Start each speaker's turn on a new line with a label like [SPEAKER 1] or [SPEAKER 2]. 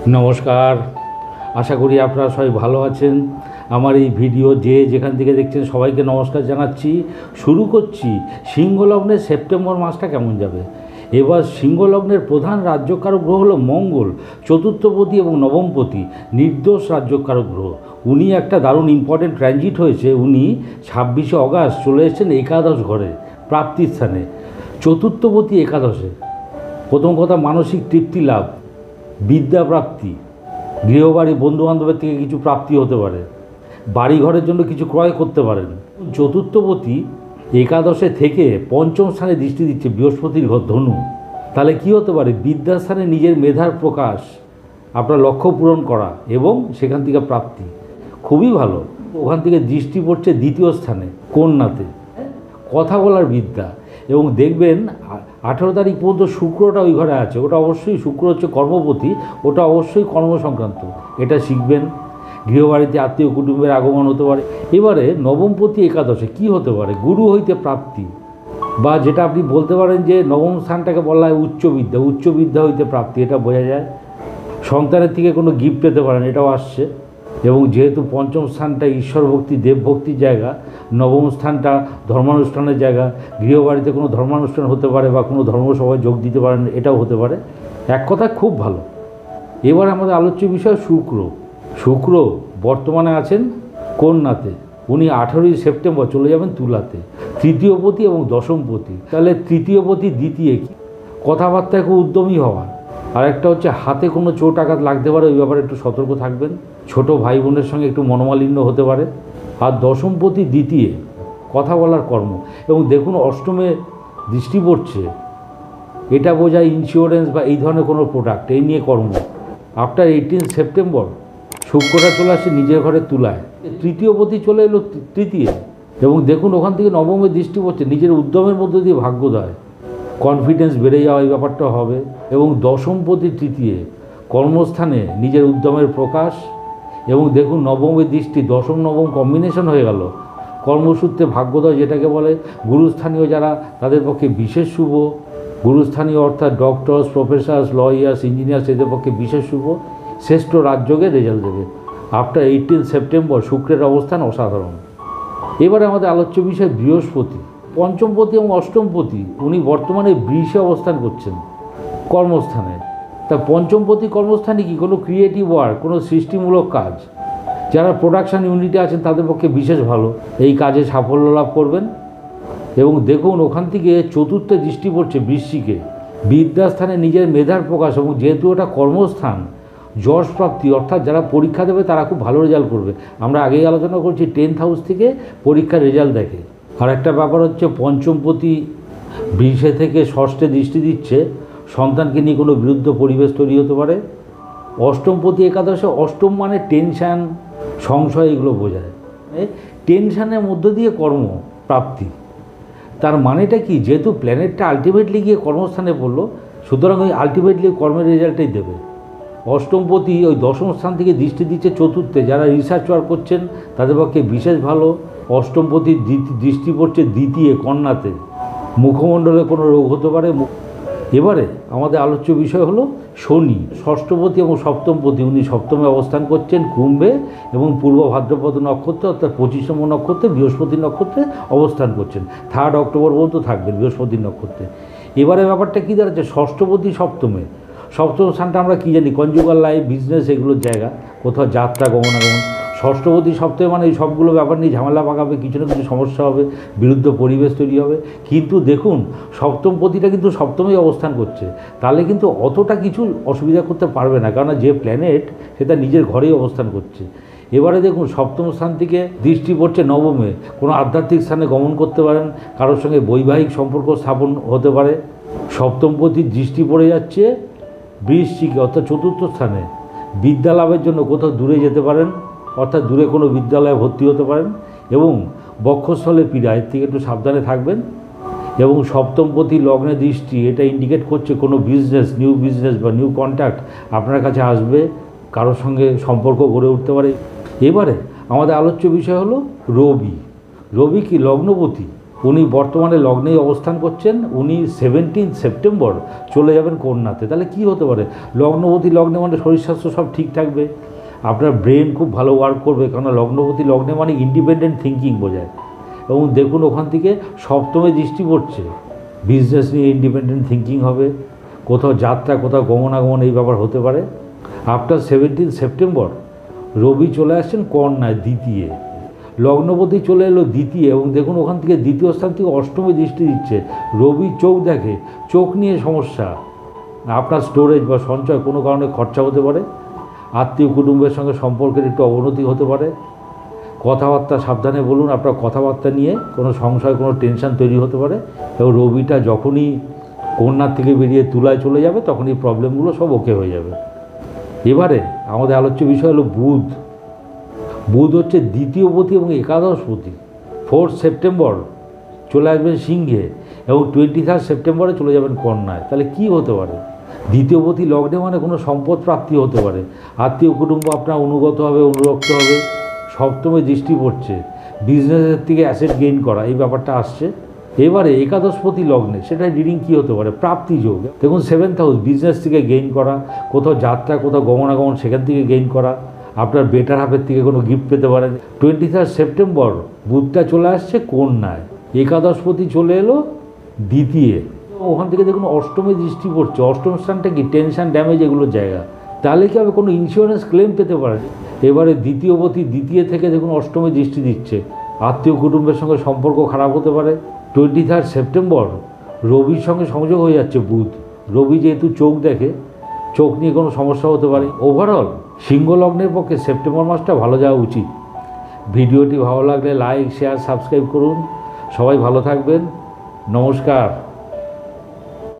[SPEAKER 1] নমস্কার, আশা করি আপনারা সবাই ভালো আছেন। আমার এই ভিডিও যে যেখান থেকে দেখছেন সবাইকে নমস্কার জানাচ্ছি। শুরু করছি সিংহ লগ্নের সেপ্টেম্বর মাসটা কেমন যাবে। এবার সিংহ লগ্নের প্রধান রাজ্যকারক গ্রহ হলো মঙ্গল, চতুর্থপতি এবং নবমপতি, নির্দোষ রাজ্যকারক গ্রহ। উনি একটা দারুণ ইম্পর্টেন্ট ট্রানজিট হয়েছে। উনি 26শে অগাস্ট চলে এসেছেন একাদশ ঘরে, প্রাপ্তির স্থানে। চতুর্থপতি একাদশে, প্রথম কথা মানসিক তৃপ্তি লাভ, বিদ্যা প্রাপ্তি, গৃহবাড়ি বন্ধুবান্ধবের থেকে কিছু প্রাপ্তি হতে পারে, বাড়ি ঘরের জন্য কিছু ক্রয় করতে পারেন। চতুর্থপতি একাদশে থেকে পঞ্চম স্থানে দৃষ্টি দিচ্ছে, বৃহস্পতির ঘর ধনু। তাহলে কি হতে পারে? বিদ্যাস্থানে নিজের মেধার প্রকাশ, আপনার লক্ষ্য পূরণ করা এবং সেখান থেকে প্রাপ্তি খুবই ভালো। ওখান থেকে দৃষ্টি পড়ছে দ্বিতীয় স্থানে কন্যাতে, কথা বলার বিদ্যা। এবং দেখবেন 18 তারিখ পর্যন্ত শুক্রটা ওই ঘরে আছে। ওটা অবশ্যই, শুক্র হচ্ছে কর্মপতি, ওটা অবশ্যই কর্ম সংক্রান্ত, এটা শিখবেন। গৃহবাড়িতে আত্মীয় কুটুম্বের আগমন হতে পারে। এবারে নবমপতি একাদশে কি হতে পারে? গুরু হইতে প্রাপ্তি, বা যেটা আপনি বলতে পারেন যে নবম স্থানটাকে বলা হয় উচ্চবিদ্যা, উচ্চবিদ্যা হইতে প্রাপ্তি, এটা বোঝা যায়। সন্তানের থেকে কোনো গিফট পেতে পারেন, এটাও আসছে। এবং যেহেতু পঞ্চম স্থানটা ঈশ্বর ভক্তি দেবভক্তির জায়গা, নবম স্থানটা ধর্মানুষ্ঠানের জায়গা, গৃহবাড়িতে কোনো ধর্মানুষ্ঠান হতে পারে বা কোনো ধর্মসভায় যোগ দিতে পারেন, এটাও হতে পারে। এক কথা খুব ভালো। এবার আমাদের আলোচ্য বিষয় শুক্র। শুক্র বর্তমানে আছেন কন্যাতে, উনি 18ই সেপ্টেম্বর চলে যাবেন তুলাতে। তৃতীয়পতি এবং দশমপতি, তাহলে তৃতীয়পতি দ্বিতীয় কি কথাবার্তায় খুব উদ্যমী হওয়া। আর একটা হচ্ছে হাতে কোনো চোট আঘাত লাগতে পারে, ওই ব্যাপারে একটু সতর্ক থাকবেন। ছোট ভাই বোনের সঙ্গে একটু মনোমালিন্য হতে পারে। আর দশমপতি দ্বিতীয়, কথা বলার কর্ম। এবং দেখুন অষ্টমে দৃষ্টি পড়ছে, এটা বোঝায় ইন্স্যুরেন্স বা এই ধরনের কোনো প্রোডাক্ট, এই নিয়ে কর্ম। আফটার 18 সেপ্টেম্বর শুক্রটা চলে আসে নিজের ঘরে তুলায়, তৃতীয়পতি চলে এলো তৃতীয়। এবং দেখুন ওখান থেকে নবমে দৃষ্টি পড়ছে, নিজের উদ্যমের মধ্য দিয়ে ভাগ্যোদয়, কনফিডেন্স বেড়ে যাওয়া, এই ব্যাপারটা হবে। এবং দশমপতি তৃতীয়, কর্মস্থানে নিজের উদ্যমের প্রকাশ। এবং দেখুন নবমের দৃষ্টি, দশম নবম কম্বিনেশন হয়ে গেল, কর্মসূত্রে ভাগ্যোদয় যেটাকে বলে। গুরুস্থানীয় যারা, তাদের পক্ষে বিশেষ শুভ। গুরুস্থানীয় অর্থাৎ ডক্টরস, প্রফেসর্স, লয়ার্স, ইঞ্জিনিয়ার্স, এদের পক্ষে বিশেষ শুভ। শ্রেষ্ঠ রাজযোগে রেজাল্ট দেবে। আফটার 18 সেপ্টেম্বর শুক্রের অবস্থান অসাধারণ। এবারে আমাদের আলোচ্য বিষয় বৃহস্পতি, পঞ্চমপতি এবং অষ্টমপতি। উনি বর্তমানে বৃষে অবস্থান করছেন কর্মস্থানে। তা পঞ্চমপতি কর্মস্থানে কি কোনো ক্রিয়েটিভ ওয়ার্ক, কোনো সৃষ্টিমূলক কাজ, যারা প্রোডাকশান ইউনিটে আছেন তাদের পক্ষে বিশেষ ভালো, এই কাজে সাফল্য লাভ করবেন। এবং দেখুন ওখান থেকে চতুর্থ দৃষ্টি পড়ছে বৃশ্চিকে, বিদ্যাস্থানে নিজের মেধার প্রকাশ। এবং যেহেতু ওটা কর্মস্থান, যশ প্রাপ্তি, অর্থাৎ যারা পরীক্ষা দেবে তারা খুব ভালো রেজাল্ট করবে। আমরা আগেই আলোচনা করছি 10th হাউস থেকে পরীক্ষার রেজাল্ট দেখে। আর একটা ব্যাপার হচ্ছে পঞ্চমপতি বৃষে থেকে ষষ্ঠে দৃষ্টি দিচ্ছে, সন্তানকে নিয়ে কোনো বিরুদ্ধ পরিবেশ তৈরি হতে পারে। অষ্টমপতি একাদশে, অষ্টম মানে টেনশান, সংশয়, এগুলো বোঝায়। টেনশানের মধ্য দিয়ে কর্ম প্রাপ্তি। তার মানেটা কি? যেহেতু প্ল্যানেটটা আলটিমেটলি গিয়ে কর্মস্থানে পড়লো, সুতরাং ওই আলটিমেটলি কর্মের রেজাল্টটাই দেবে। অষ্টমপতি ওই দশম স্থান থেকে দৃষ্টি দিচ্ছে চতুর্থে, যারা রিসার্চ ওয়ার্ক করছেন তাদের পক্ষে বিশেষ ভালো। অষ্টমপতি দৃষ্টি পড়ছে দ্বিতীয় কন্যাতে, মুখমণ্ডলে কোনো রোগ হতে পারে। এবারে আমাদের আলোচ্য বিষয় হলো শনি, ষষ্ঠপতি এবং সপ্তমপতি। উনি সপ্তমে অবস্থান করছেন কুম্ভে এবং পূর্ব ভাদ্রপদ নক্ষত্রে, অর্থাৎ 25 নম্বর নক্ষত্রে, বৃহস্পতির নক্ষত্রে অবস্থান করছেন। 3 অক্টোবর পর্যন্ত থাকবেন বৃহস্পতির নক্ষত্রে। এবারে ব্যাপারটা কী দাঁড়াচ্ছে? ষষ্ঠপতি সপ্তমে, সপ্তম স্থানটা আমরা কী জানি, কনজুগাল লাইফ, বিজনেস, এগুলোর জায়গা, কোথাও যাত্রা, গমনাগমন। ষষ্ঠপতি সপ্তমে মানে এই সবগুলো ব্যাপার নিয়ে ঝামেলা পাকাবে, কিছু না কিছু সমস্যা হবে, বিরুদ্ধ পরিবেশ তৈরি হবে। কিন্তু দেখুন সপ্তমপতিটা কিন্তু সপ্তমেই অবস্থান করছে, তাহলে কিন্তু অতটা কিছু অসুবিধা করতে পারবে না, কারণ যে প্ল্যানেট সেটা নিজের ঘরেই অবস্থান করছে। এবারে দেখুন সপ্তম স্থান থেকে দৃষ্টি পড়ছে নবমে, কোনো আধ্যাত্মিক স্থানে গমন করতে পারেন, কারোর সঙ্গে বৈবাহিক সম্পর্ক স্থাপন হতে পারে। সপ্তমপতির দৃষ্টি পড়ে যাচ্ছে বৃশ্চিকে, অর্থাৎ চতুর্থ স্থানে। বিদ্যা লাভের জন্য কোথাও দূরে যেতে পারেন, অর্থাৎ দূরে কোনো বিদ্যালয়ে ভর্তি হতে পারেন। এবং বক্ষস্থলে পীড়া, এর থেকে একটু সাবধানে থাকবেন। এবং সপ্তমপতি লগ্নে দৃষ্টি, এটা ইন্ডিকেট করছে কোনো বিজনেস, নিউ বিজনেস বা নিউ কন্ট্যাক্ট আপনার কাছে আসবে, কারোর সঙ্গে সম্পর্ক গড়ে উঠতে পারে। এবারে আমাদের আলোচ্য বিষয় হলো রবি। রবি কি? লগ্নপতি, উনি বর্তমানে লগ্নেই অবস্থান করছেন। উনি 17 সেপ্টেম্বর চলে যাবেন কন্যাতে। তাহলে কি হতে পারে? লগ্নপতি লগ্নে মানে শরীর স্বাস্থ্য সব ঠিক থাকবে, আপনার ব্রেন খুব ভালো ওয়ার্ক করবে, কারণ লগ্নপতি লগ্নে মানে ইন্ডিপেন্ডেন্ট থিঙ্কিং বোঝায়। এবং দেখুন ওখান থেকে সপ্তমে দৃষ্টি পড়ছে, বিজনেস নিয়ে ইন্ডিপেন্ডেন্ট থিঙ্কিং হবে, কোথাও যাত্রা কোথাও গমনাগমন এই ব্যাপার হতে পারে। আফটার 17 সেপ্টেম্বর রবি চলে আসছেন কন্যায় দ্বিতীয়, লগ্নপতি চলে এলো দ্বিতীয়, এবং দেখুন ওখান থেকে দ্বিতীয় স্থান থেকে অষ্টমে দৃষ্টি দিচ্ছে। রবি চোখ দেখে, চোখ নিয়ে সমস্যা, আপনার স্টোরেজ বা সঞ্চয় কোনো কারণে খরচা হতে পারে, আত্মীয় কুটুম্বের সঙ্গে সম্পর্কের একটু অবনতি হতে পারে, কথাবার্তা সাবধানে বলুন, আপনার কথাবার্তা নিয়ে কোনো সংশয় কোনো টেনশন তৈরি হতে পারে। এবং রবিটা যখনই কন্যার থেকে বেরিয়ে তুলায় চলে যাবে তখন এই প্রবলেমগুলো সব ওকে হয়ে যাবে। এবারে আমাদের আলোচ্য বিষয় হলো বুধ। বুধ হচ্ছে দ্বিতীয়পতি এবং একাদশপতি। 4 সেপ্টেম্বর চলে আসবেন সিংহে এবং 23 সেপ্টেম্বরে চলে যাবেন কন্যায়। তাহলে কি হতে পারে? দ্বিতীয়পতি লগ্নে মানে কোনো সম্পদ প্রাপ্তি হতে পারে, আত্মীয় কুটুম্ব আপনার অনুগত হবে, অনুরক্ত হবে। সপ্তমে দৃষ্টি পড়ছে, বিজনেসের থেকে অ্যাসেট গেইন করা এই ব্যাপারটা আসছে। এবারে একাদশপতি লগ্নে সেটা রিডিং কী হতে পারে? প্রাপ্তি যোগ। দেখুন 7th হাউস, বিজনেস থেকে গেইন করা, কোথাও যাত্রা কোথাও গমনাগমন সেখান থেকে গেইন করা, আপনার বেটার হাফের থেকে কোনো গিফট পেতে পারেন। 23 সেপ্টেম্বর বুধটা চলে আসছে কন্যায়, একাদশপতি চলে এলো দ্বিতীয়, ওখান থেকে দেখুন অষ্টমে দৃষ্টি পড়ছে। অষ্টম স্থানটা কি? টেনশন, ড্যামেজ এগুলো জায়গা। তাহলে কি হবে? কোনো ইন্স্যুরেন্স ক্লেম পেতে পারেন। এবারে দ্বিতীয়পতি দ্বিতীয় থেকে দেখুন অষ্টমে দৃষ্টি দিচ্ছে, আত্মীয় কুটুম্বের সঙ্গে সম্পর্ক খারাপ হতে পারে। 23 সেপ্টেম্বর রবির সঙ্গে সংযোগ হয়ে যাচ্ছে বুধ। রবি যেহেতু চোখ দেখে, চোখ নিয়ে কোনো সমস্যা হতে পারে। ওভারঅল সিংহ লগ্নের পক্ষে সেপ্টেম্বর মাসটা ভালো যাওয়া উচিত। ভিডিওটি ভালো লাগলে লাইক শেয়ার সাবস্ক্রাইব করুন। সবাই ভালো থাকবেন। নমস্কার।